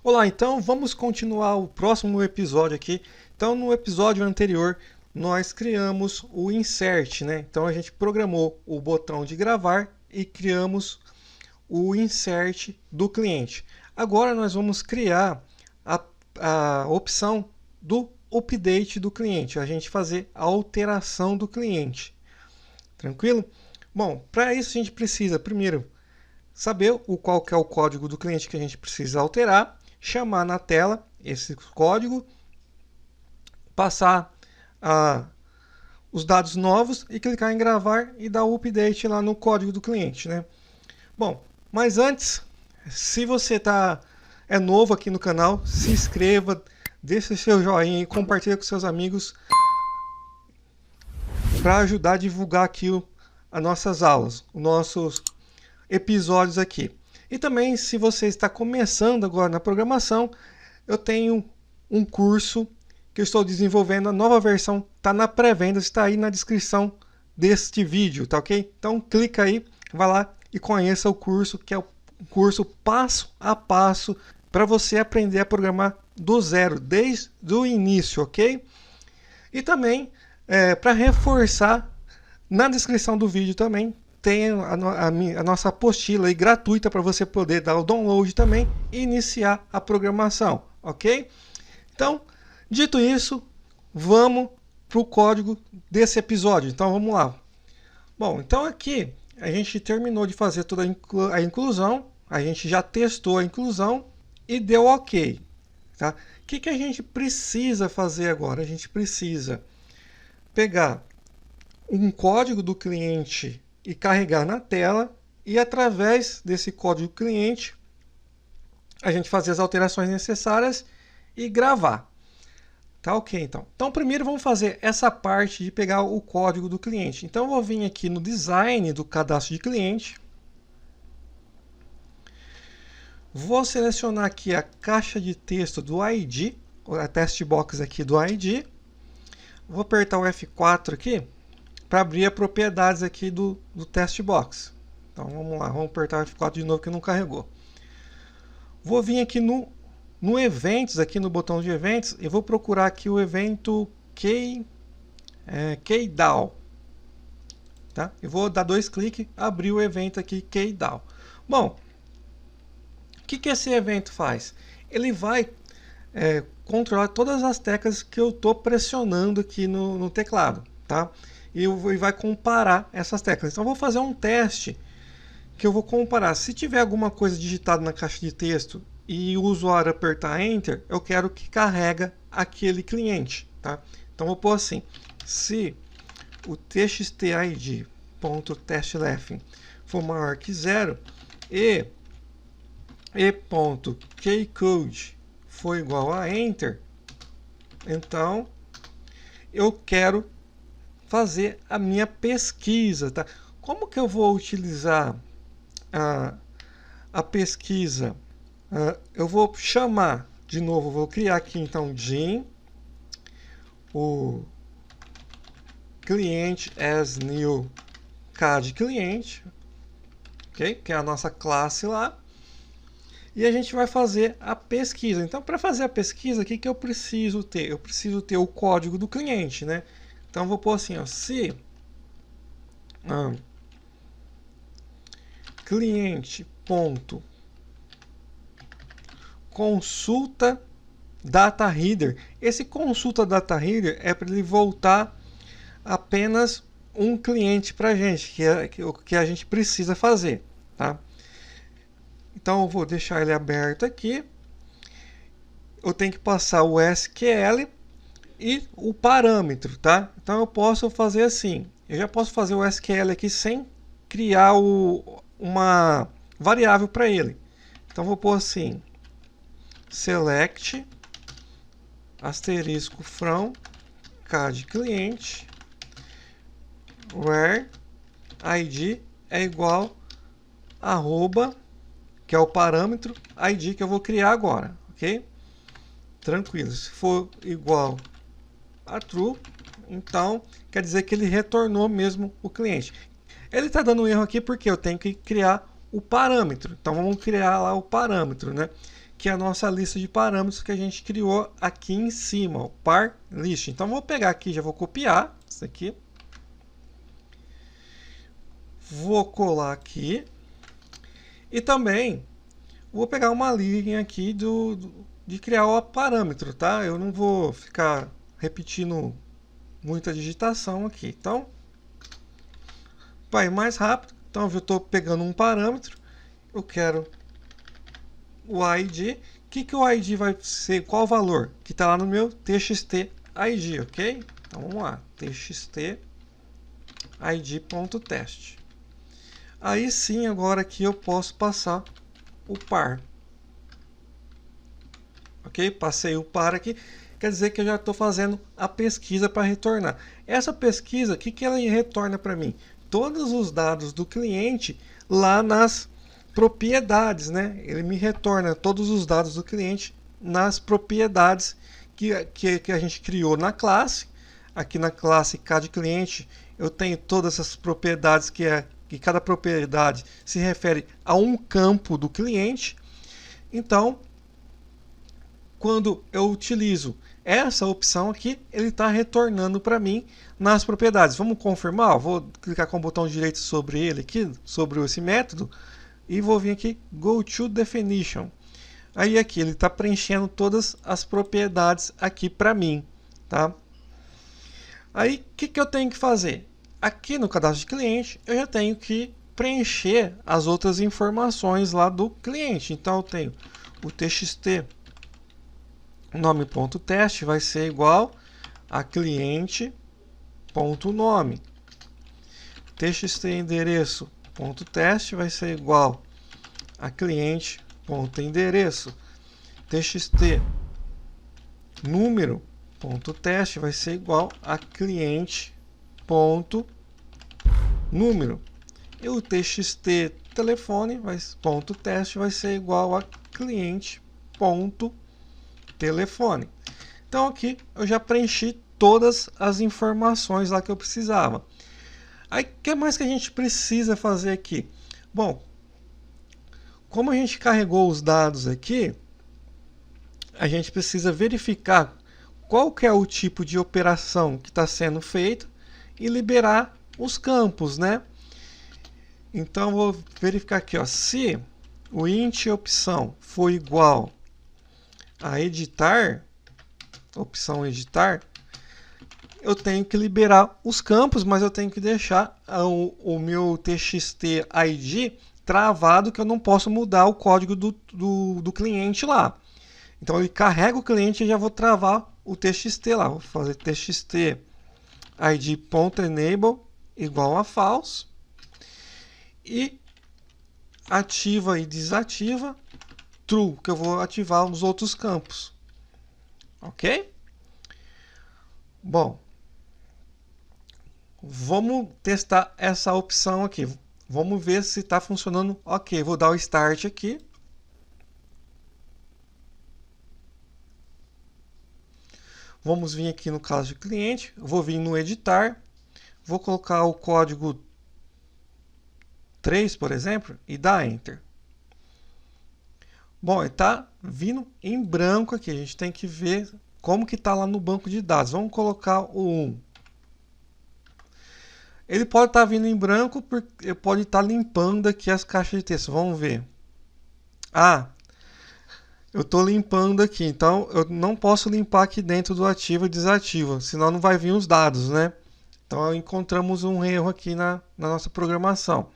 Olá, então vamos continuar o próximo episódio aqui. Então, no episódio anterior, nós criamos o insert, né? Então, a gente programou o botão de gravar e criamos o insert do cliente. Agora, nós vamos criar a opção do update do cliente, a gente fazer a alteração do cliente. Tranquilo? Bom, para isso a gente precisa, primeiro, saber qual que é o código do cliente que a gente precisa alterar, chamar na tela esse código, passar os dados novos e clicar em gravar e dar o update lá no código do cliente, né? Bom, mas antes, se você é novo aqui no canal, se inscreva, deixe seu joinha e compartilhe com seus amigos para ajudar a divulgar aqui as nossas aulas, os nossos episódios aqui. E também, se você está começando agora na programação, eu tenho um curso que eu estou desenvolvendo, a nova versão está na pré-venda, está aí na descrição deste vídeo, tá ok? Então clica aí, vai lá e conheça o curso, que é o curso passo a passo para você aprender a programar do zero, desde o início, ok? E também, para reforçar, na descrição do vídeo também tem a nossa apostila aí gratuita para você poder dar o download também e iniciar a programação, ok? Então, dito isso, vamos para o código desse episódio. Então, vamos lá. Bom, então aqui a gente terminou de fazer toda a inclusão, a gente já testou a inclusão e deu ok. Tá? O que a gente precisa fazer agora? A gente precisa pegar um código do cliente e carregar na tela, e através desse código cliente a gente fazer as alterações necessárias e gravar. Tá ok, então. Então primeiro vamos fazer essa parte de pegar o código do cliente. Então eu vou vir aqui no design do cadastro de cliente. Vou selecionar aqui a caixa de texto do ID, a test box aqui do ID. Vou apertar o F4 aqui para abrir as propriedades aqui do test box. Então vamos lá, vamos apertar o F4 de novo que não carregou. Vou vir aqui no eventos, aqui no botão de eventos, e vou procurar aqui o evento KDAO. Tá? Eu vou dar 2 cliques, abrir o evento aqui KDAO. Bom, o que esse evento faz? Ele vai controlar todas as teclas que eu estou pressionando aqui no teclado, tá? E vai comparar essas teclas. Então, eu vou fazer um teste que eu vou comparar. Se tiver alguma coisa digitada na caixa de texto e o usuário apertar Enter, eu quero que carrega aquele cliente, tá? Então, eu vou pôr assim: se o txtid.testleft for maior que 0 e e.kcode for igual a Enter, então eu quero fazer a minha pesquisa, tá? Como que eu vou utilizar a pesquisa? Eu vou chamar de novo, vou criar aqui então Jim, o cliente as new CAD cliente, ok? Que é a nossa classe lá. E a gente vai fazer a pesquisa. Então, para fazer a pesquisa, o que eu preciso ter? Eu preciso ter o código do cliente, né? Então, vou pôr assim, ó, se cliente.consulta data header. Esse consulta data header é para ele voltar apenas um cliente para a gente, que é o que a gente precisa fazer, tá? Então eu vou deixar ele aberto aqui. Eu tenho que passar o SQL e o parâmetro, tá? Então eu posso fazer assim. Eu já posso fazer o SQL aqui sem criar uma variável para ele. Então vou pôr assim: select asterisco from CAD cliente where id é igual arroba, que é o parâmetro ID que eu vou criar agora, ok? Tranquilo. Se for igual a true, então quer dizer que ele retornou mesmo o cliente. Ele está dando um erro aqui porque eu tenho que criar o parâmetro. Então vamos criar lá o parâmetro, né? que é a nossa lista de parâmetros que a gente criou aqui em cima, o par list. Então vou pegar aqui, já vou copiar isso aqui. Vou colar aqui. E também vou pegar uma linha aqui de criar o parâmetro, tá? Eu não vou ficar repetindo muita digitação aqui. Então, vai mais rápido. Então, eu estou pegando um parâmetro. Eu quero o ID. O que o ID vai ser? Qual o valor? Que está lá no meu txt ID, ok? Então, vamos lá. txt id.test. Aí sim, agora aqui eu posso passar o par. Ok? Passei o par aqui. Quer dizer que eu já estou fazendo a pesquisa para retornar. Essa pesquisa, o que ela retorna para mim? Todos os dados do cliente lá nas propriedades, né? Ele me retorna todos os dados do cliente nas propriedades que a gente criou na classe. Aqui na classe CAD-cliente eu tenho todas essas propriedades que cada propriedade se refere a um campo do cliente. Então, quando eu utilizo essa opção aqui, ele está retornando para mim nas propriedades. Vamos confirmar? Vou clicar com o botão direito sobre ele aqui, sobre esse método, e vou vir aqui, Go to Definition. Aí aqui ele está preenchendo todas as propriedades aqui para mim, tá? Aí o que eu tenho que fazer? Aqui no cadastro de cliente, eu já tenho que preencher as outras informações lá do cliente. Então eu tenho o txt nome.teste vai ser igual a cliente.nome. Txt endereço.teste vai ser igual a cliente.endereço. Txt número.teste vai ser igual a cliente.número. E o txt telefone .teste vai ser igual a cliente.telefone. Então aqui eu já preenchi todas as informações lá que eu precisava. Aí o que mais que a gente precisa fazer aqui? Bom, como a gente carregou os dados aqui, a gente precisa verificar qual que é o tipo de operação que está sendo feito e liberar os campos, né? Então vou verificar aqui, ó, se o int opção for igual a editar, opção editar, eu tenho que liberar os campos, mas eu tenho que deixar o meu txt id travado, que eu não posso mudar o código do cliente lá. Então ele carrega o cliente e já vou travar o txt lá. Vou fazer txt id.enable igual a false e ativa e desativa true, que eu vou ativar os outros campos. Ok? Bom, vamos testar essa opção aqui. Vamos ver se está funcionando ok. Vou dar o start aqui. Vamos vir aqui no caso de cliente. Vou vir no editar. Vou colocar o código 3, por exemplo, e dar Enter. Bom, ele está vindo em branco aqui. A gente tem que ver como que está lá no banco de dados. Vamos colocar o 1. Ele pode estar vindo em branco, porque pode estar limpando aqui as caixas de texto. Vamos ver. Ah, eu estou limpando aqui. Então, eu não posso limpar aqui dentro do ativo e desativo, senão não vai vir os dados, né? Então, encontramos um erro aqui na nossa programação.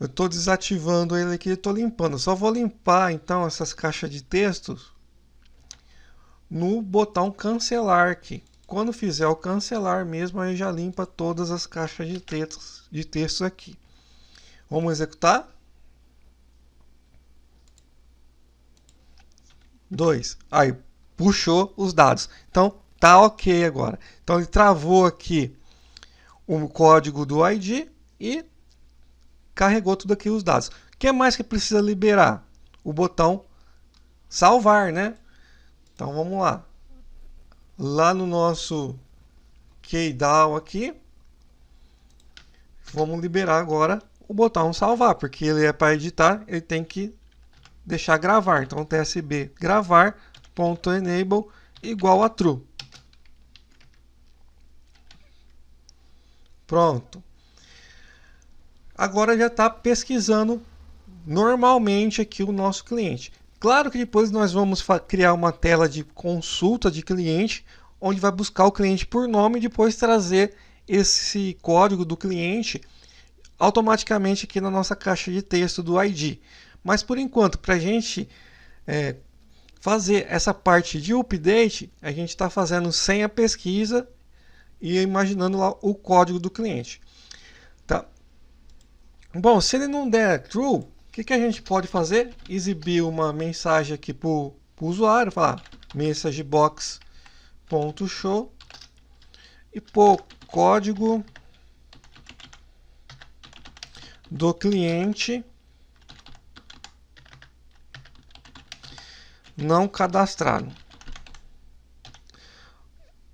Eu estou desativando ele aqui e estou limpando. Eu só vou limpar, então, essas caixas de texto no botão cancelar aqui. Quando fizer o cancelar mesmo, aí já limpa todas as caixas de texto aqui. Vamos executar. 2. Aí, puxou os dados. Então, tá ok agora. Então, ele travou aqui o código do ID e carregou tudo aqui os dados. O que mais que precisa liberar? O botão salvar, né? Então, vamos lá. Lá no nosso keydown aqui, vamos liberar agora o botão salvar, porque ele é para editar, ele tem que deixar gravar. Então, tsb gravar.enable igual a true. Pronto. Agora já está pesquisando normalmente aqui o nosso cliente. Claro que depois nós vamos criar uma tela de consulta de cliente, onde vai buscar o cliente por nome e depois trazer esse código do cliente automaticamente aqui na nossa caixa de texto do ID. Mas por enquanto, para a gente fazer essa parte de update, a gente está fazendo sem a pesquisa e imaginando lá o código do cliente. Tá? Bom, se ele não der true, o que a gente pode fazer? Exibir uma mensagem aqui para o usuário, falar messagebox.show e pôr código do cliente não cadastrado.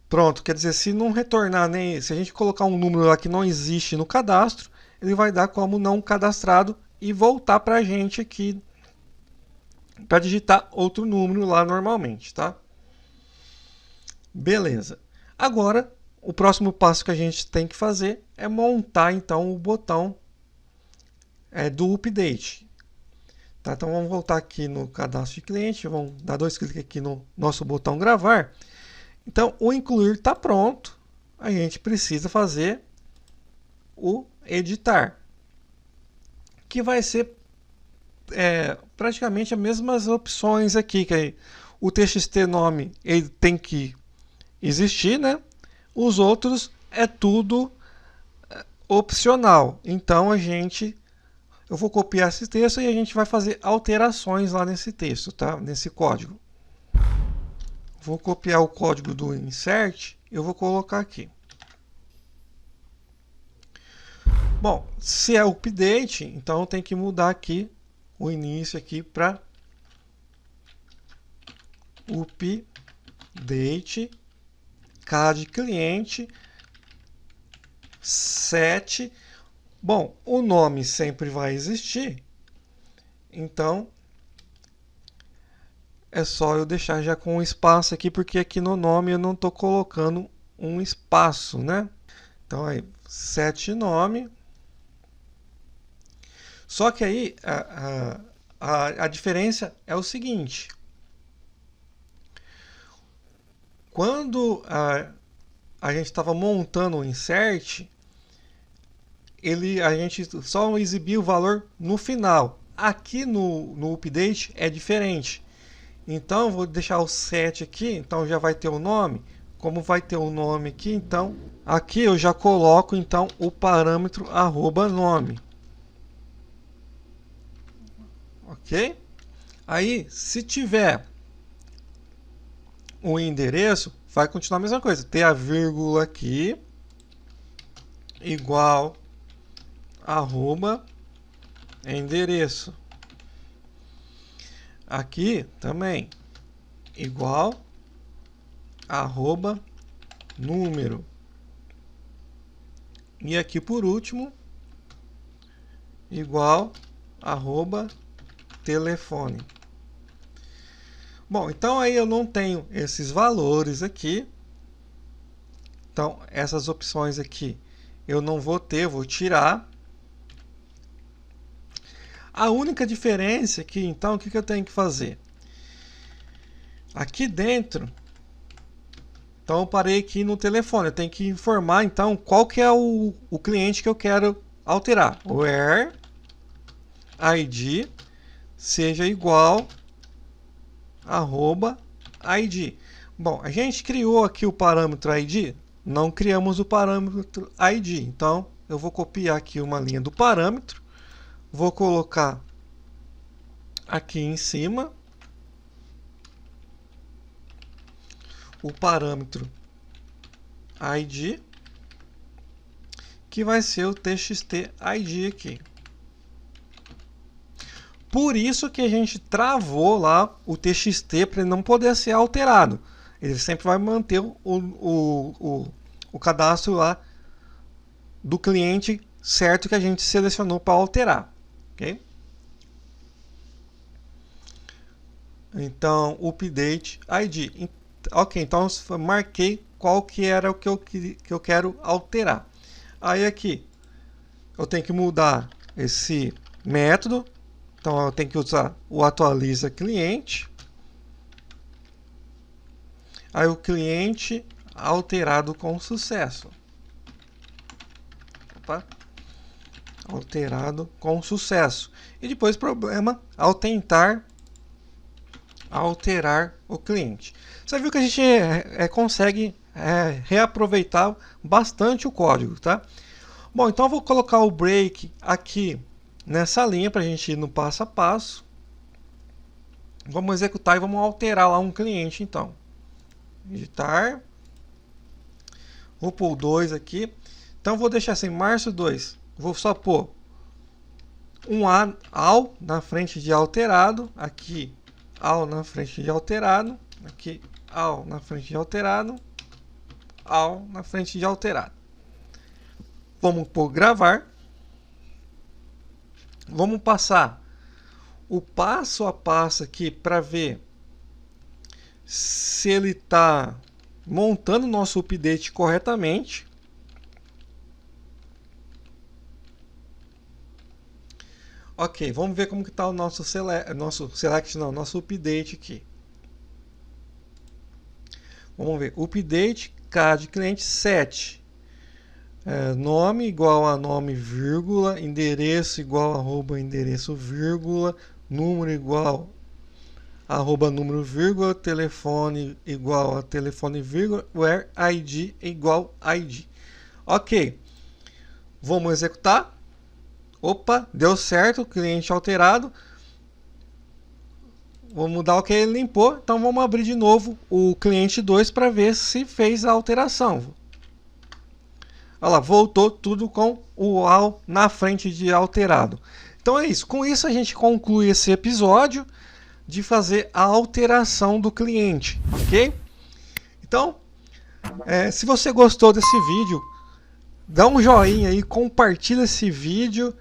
Pronto, quer dizer, se não retornar nem, se a gente colocar um número lá que não existe no cadastro, ele vai dar como não cadastrado e voltar para a gente aqui para digitar outro número lá normalmente, tá? Beleza. Agora, o próximo passo que a gente tem que fazer é montar então o botão do update. Tá? Então vamos voltar aqui no cadastro de cliente, vamos dar 2 cliques aqui no nosso botão gravar. Então o incluir está pronto, a gente precisa fazer o editar, que vai ser praticamente as mesmas opções aqui, que o txt nome ele tem que existir, né? Os outros é tudo opcional. Então eu vou copiar esse texto e a gente vai fazer alterações lá nesse texto, tá? Nesse código. Vou copiar o código do insert, eu vou colocar aqui. Bom, se é update, então tem que mudar aqui o início aqui para update cad cliente 7. Bom, o nome sempre vai existir, então é só eu deixar já com um espaço aqui, porque aqui no nome eu não estou colocando um espaço, né? Então aí, 7 nome. Só que aí a diferença é o seguinte. Quando a gente estava montando o insert, a gente só exibia o valor no final. Aqui no update é diferente. Então, eu vou deixar o 7 aqui, então já vai ter o nome. Como vai ter o nome aqui, então, aqui eu já coloco então o parâmetro @nome. Ok? Aí, se tiver o endereço, vai continuar a mesma coisa. Ter a vírgula aqui, igual @endereço. Aqui também, igual @número. E aqui por último, igual @telefone. Bom, então aí eu não tenho esses valores aqui. Então, essas opções aqui eu não vou ter, vou tirar. A única diferença é que, então, o que eu tenho que fazer? Aqui dentro, então eu parei aqui no telefone, eu tenho que informar, então, qual que é o cliente que eu quero alterar. Where ID seja igual @ID. Bom, a gente criou aqui o parâmetro ID, não criamos o parâmetro ID, então eu vou copiar aqui uma linha do parâmetro, vou colocar aqui em cima o parâmetro ID, que vai ser o txt ID aqui. Por isso que a gente travou lá o txt para ele não poder ser alterado. Ele sempre vai manter o cadastro lá do cliente certo que a gente selecionou para alterar. Okay? Então, update ID. Ok, então eu marquei qual que era o que eu quero alterar. Aí aqui, eu tenho que mudar esse método. Então, eu tenho que usar o atualiza cliente. Aí o cliente alterado com sucesso. Opa. Alterado com sucesso. E depois problema ao tentar alterar o cliente. Você viu que a gente consegue reaproveitar bastante o código, tá? Bom, então eu vou colocar o break aqui nessa linha para a gente ir no passo a passo. Vamos executar e vamos alterar lá um cliente, então. Editar. Vou pôr o 2 aqui. Então vou deixar assim, março 2. Vou só pôr um AL na frente de alterado. Aqui, AL na frente de alterado. Aqui, AL na frente de alterado. AL na frente de alterado. Vamos por gravar. Vamos passar o passo a passo aqui para ver se ele está montando o nosso update corretamente. Ok, vamos ver como que está o nosso nosso update aqui. Vamos ver, update, K de cliente 7. Nome igual a nome, vírgula, endereço igual a arroba, endereço, vírgula, número igual a arroba, número, vírgula, telefone igual a telefone, vírgula, where ID igual ID. Ok, vamos executar. Opa, deu certo, cliente alterado. Vamos mudar o que ele limpou. Então vamos abrir de novo o cliente 2 para ver se fez a alteração. Olha lá, voltou tudo com o AL na frente de alterado. Então é isso. Com isso a gente conclui esse episódio de fazer a alteração do cliente, ok? Então, se você gostou desse vídeo, dá um joinha aí, compartilha esse vídeo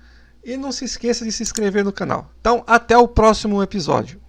e não se esqueça de se inscrever no canal. Então, até o próximo episódio.